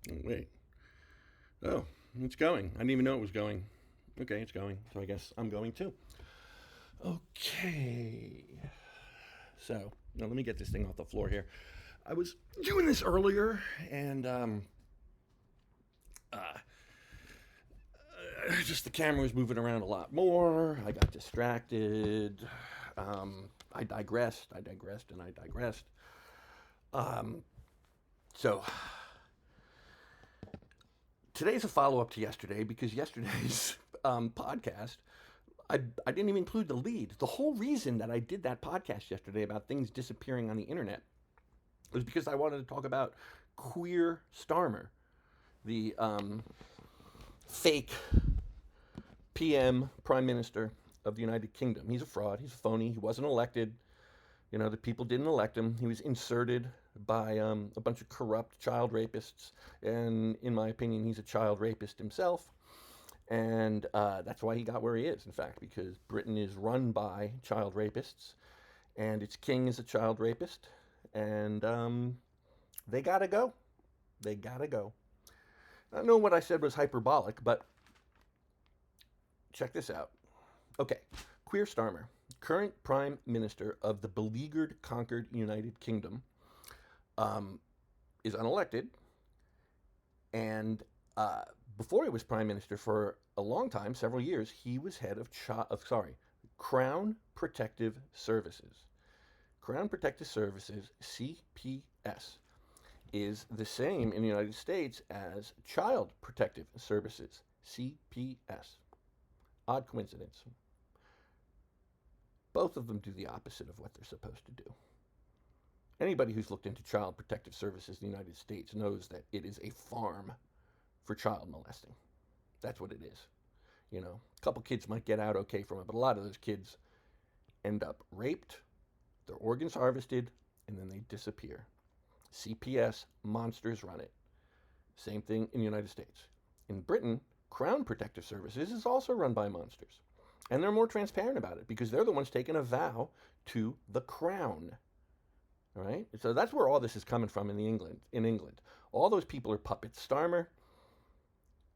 Oh, wait. Oh, it's going. I didn't even know it was going. Okay, it's going. So I guess I'm going too. Okay. So now let me get this thing off the floor here. I was doing this earlier, and uh, just the camera was moving around a lot more. I got distracted. I digressed. I digressed, and I digressed. Um, so today's a follow up to yesterday because yesterday's podcast, I didn't even include the lead. The whole reason that I did that podcast yesterday about things disappearing on the internet was because I wanted to talk about queer Starmer, the fake PM Prime Minister of the United Kingdom. He's a fraud. He's a phony. He wasn't elected. You know, the people didn't elect him. He was inserted by a bunch of corrupt child rapists. And in my opinion, he's a child rapist himself. And that's why he got where he is, in fact, because Britain is run by child rapists, and its king is a child rapist, and they gotta go. They gotta go. I know what I said was hyperbolic, but check this out. Okay, Queer Starmer, current Prime Minister of the beleaguered, conquered United Kingdom, um, is unelected, and before he was Prime Minister for a long time, several years, he was head of Crown Protective Services. Crown Protective Services (CPS) is the same in the United States as Child Protective Services (CPS). Odd coincidence. Both of them do the opposite of what they're supposed to do. Anybody who's looked into Child Protective Services in the United States knows that it is a farm for child molesting. That's what it is. You know, a couple kids might get out okay from it, but a lot of those kids end up raped, their organs harvested, and then they disappear. CPS monsters run it. Same thing in the United States. In Britain, Crown Protective Services is also run by monsters. And they're more transparent about it because they're the ones taking a vow to the crown. All right? So that's where all this is coming from in England. All those people are puppets. Starmer,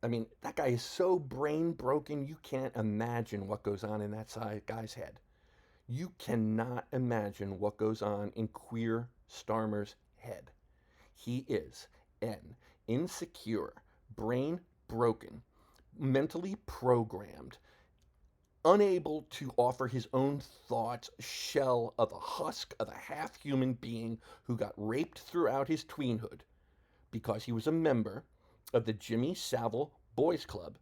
I mean, that guy is so brain broken, you can't imagine what goes on in that guy's head. You cannot imagine what goes on in Queer Starmer's head. He is an insecure, brain broken, mentally programmed, unable to offer his own thoughts, shell of a husk of a half human being who got raped throughout his tweenhood because he was a member of the Jimmy Savile Boys Club,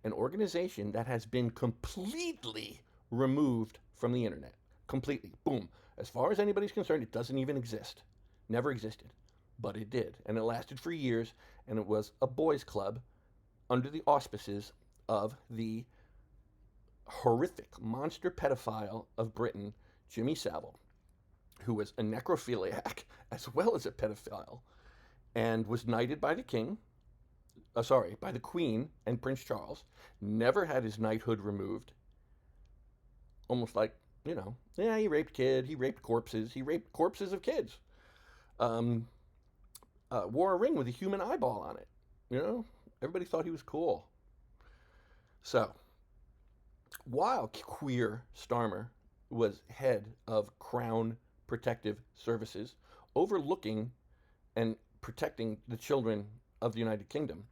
an organization that has been completely removed from the internet. Completely. Boom. As far as anybody's concerned, it doesn't even exist. Never existed. But it did. And it lasted for years. And it was a boys' club under the auspices of the horrific monster pedophile of Britain, Jimmy Savile, who was a necrophiliac as well as a pedophile, and was knighted by the king, by the Queen and Prince Charles, never had his knighthood removed. Almost like, yeah, he raped corpses, he raped corpses of kids. Um, wore a ring with a human eyeball on it. Everybody thought he was cool. So, while Queer Starmer was head of Crown Protective Services, overlooking and protecting the children of the United Kingdom,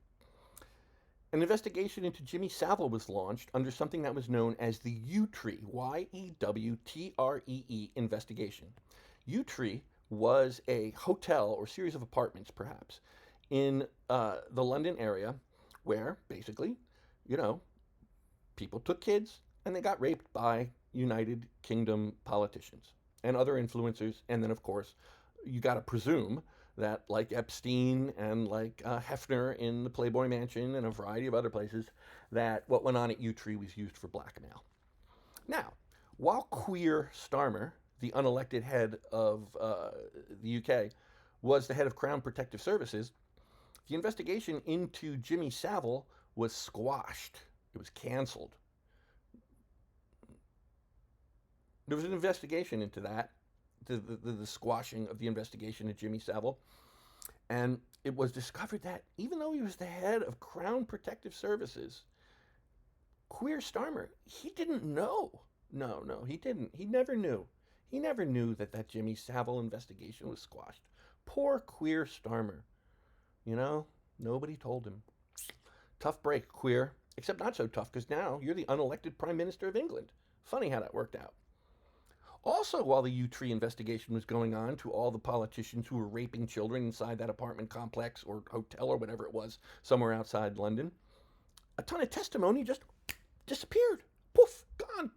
an investigation into Jimmy Savile was launched under something that was known as the Yewtree, Yewtree investigation. Yewtree was a hotel or series of apartments, perhaps, in the London area where basically, people took kids and they got raped by United Kingdom politicians and other influencers. And then, of course, you got to presume that, like Epstein and like Hefner in the Playboy Mansion and a variety of other places, that what went on at Yewtree was used for blackmail. Now, while Queer Starmer, the unelected head of the UK, was the head of Crown Protective Services, the investigation into Jimmy Savile was squashed. It was canceled. There was an investigation into that, the squashing of the investigation of Jimmy Savile. And it was discovered that even though he was the head of Crown Protective Services, Queer Starmer, he didn't know. No, he didn't. He never knew. He never knew that that Jimmy Savile investigation was squashed. Poor Queer Starmer. You know, nobody told him. Tough break, Queer. Except not so tough, because now you're the unelected Prime Minister of England. Funny how that worked out. Also, while the U-Tree investigation was going on to all the politicians who were raping children inside that apartment complex or hotel or whatever it was, somewhere outside London, a ton of testimony just disappeared. Poof, gone.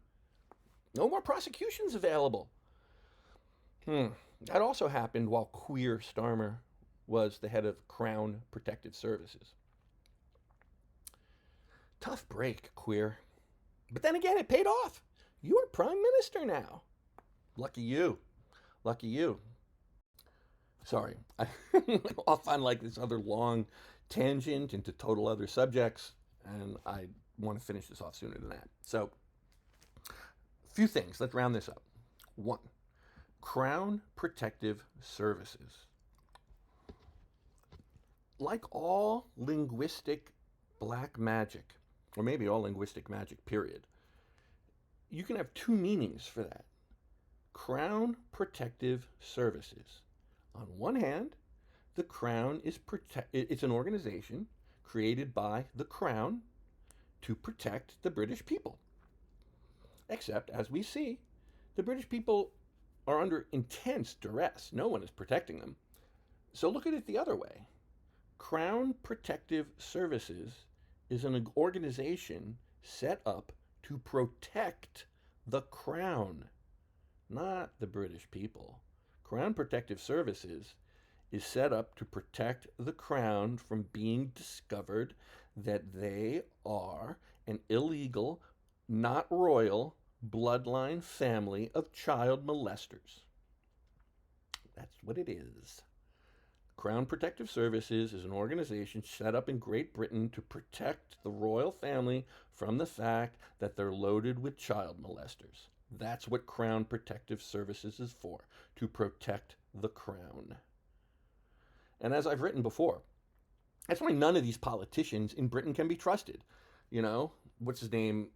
No more prosecutions available. That also happened while Queer Starmer was the head of Crown Protective Services. Tough break, Queer. But then again, it paid off. You are Prime Minister now. Lucky you. Lucky you. Sorry. Off on like this other long tangent into total other subjects, and I want to finish this off sooner than that. So, a few things. Let's round this up. 1. Crown Protective Services. Like all linguistic black magic, or maybe all linguistic magic, period, you can have two meanings for that. Crown Protective Services. On one hand, the Crown is it's an organization created by the Crown to protect the British people. Except, as we see, the British people are under intense duress. No one is protecting them. So look at it the other way. Crown Protective Services is an organization set up to protect the Crown, not the British people. Crown Protective Services is set up to protect the Crown from being discovered that they are an illegal, not royal, bloodline family of child molesters. That's what it is. Crown Protective Services is an organization set up in Great Britain to protect the royal family from the fact that they're loaded with child molesters. That's what Crown Protective Services is for, to protect the Crown. And as I've written before, that's why none of these politicians in Britain can be trusted. You know, what's his name?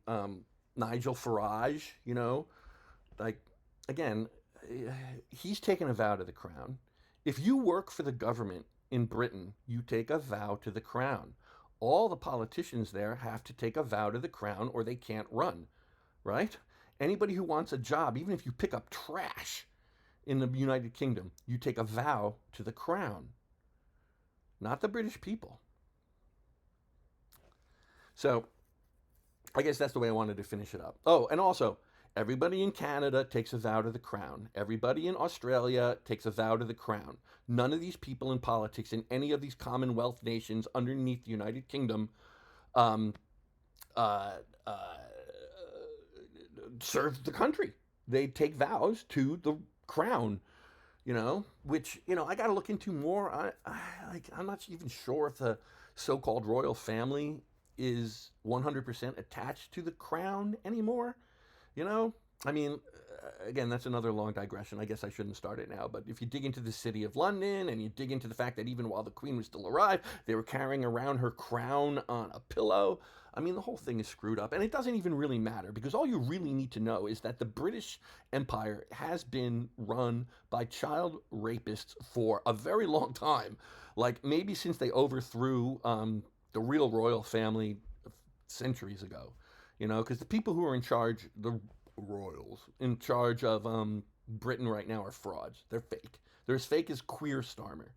Nigel Farage, you know? Like, again, he's taken a vow to the Crown. If you work for the government in Britain, you take a vow to the Crown. All the politicians there have to take a vow to the Crown or they can't run, right? Anybody who wants a job, even if you pick up trash in the United Kingdom, you take a vow to the Crown, not the British people. So I guess that's the way I wanted to finish it up. Oh, and also, everybody in Canada takes a vow to the Crown. Everybody in Australia takes a vow to the Crown. None of these people in politics in any of these Commonwealth nations underneath the United Kingdom serve the country. They take vows to the Crown, you know, which, you know, I got to look into more. I'm not even sure if the so-called royal family is 100% attached to the Crown anymore. You know, I mean, again, that's another long digression. I guess I shouldn't start it now. But if you dig into the city of London and you dig into the fact that even while the Queen was still alive, they were carrying around her crown on a pillow. I mean, the whole thing is screwed up. And it doesn't even really matter, because all you really need to know is that the British Empire has been run by child rapists for a very long time. Like maybe since they overthrew the real royal family centuries ago. You know, because the people who are in charge, the royals, in charge of Britain right now are frauds. They're fake. They're as fake as Queer Starmer,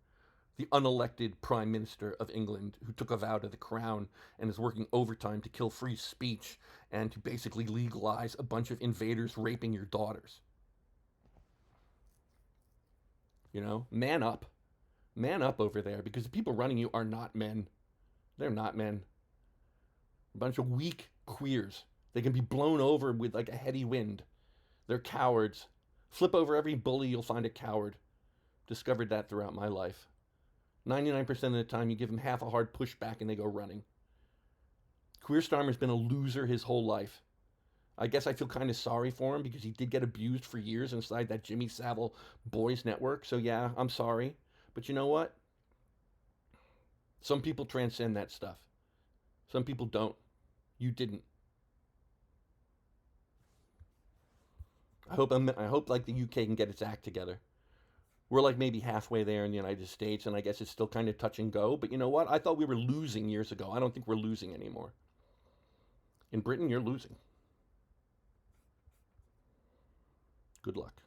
the unelected Prime Minister of England who took a vow to the Crown and is working overtime to kill free speech and to basically legalize a bunch of invaders raping your daughters. You know, man up. Man up over there, because the people running you are not men. They're not men. A bunch of weak queers. They can be blown over with like a heady wind. They're cowards. Flip over every bully, you'll find a coward. Discovered that throughout my life. 99% of the time, you give them half a hard push back and they go running. Queer Starmer's been a loser his whole life. I guess I feel kind of sorry for him because he did get abused for years inside that Jimmy Savile boys network. So yeah, I'm sorry. But you know what? Some people transcend that stuff. Some people don't. You didn't. I hope like the UK can get its act together. We're like maybe halfway there in the United States, and I guess it's still kind of touch and go. But you know what? I thought we were losing years ago. I don't think we're losing anymore. In Britain, you're losing. Good luck.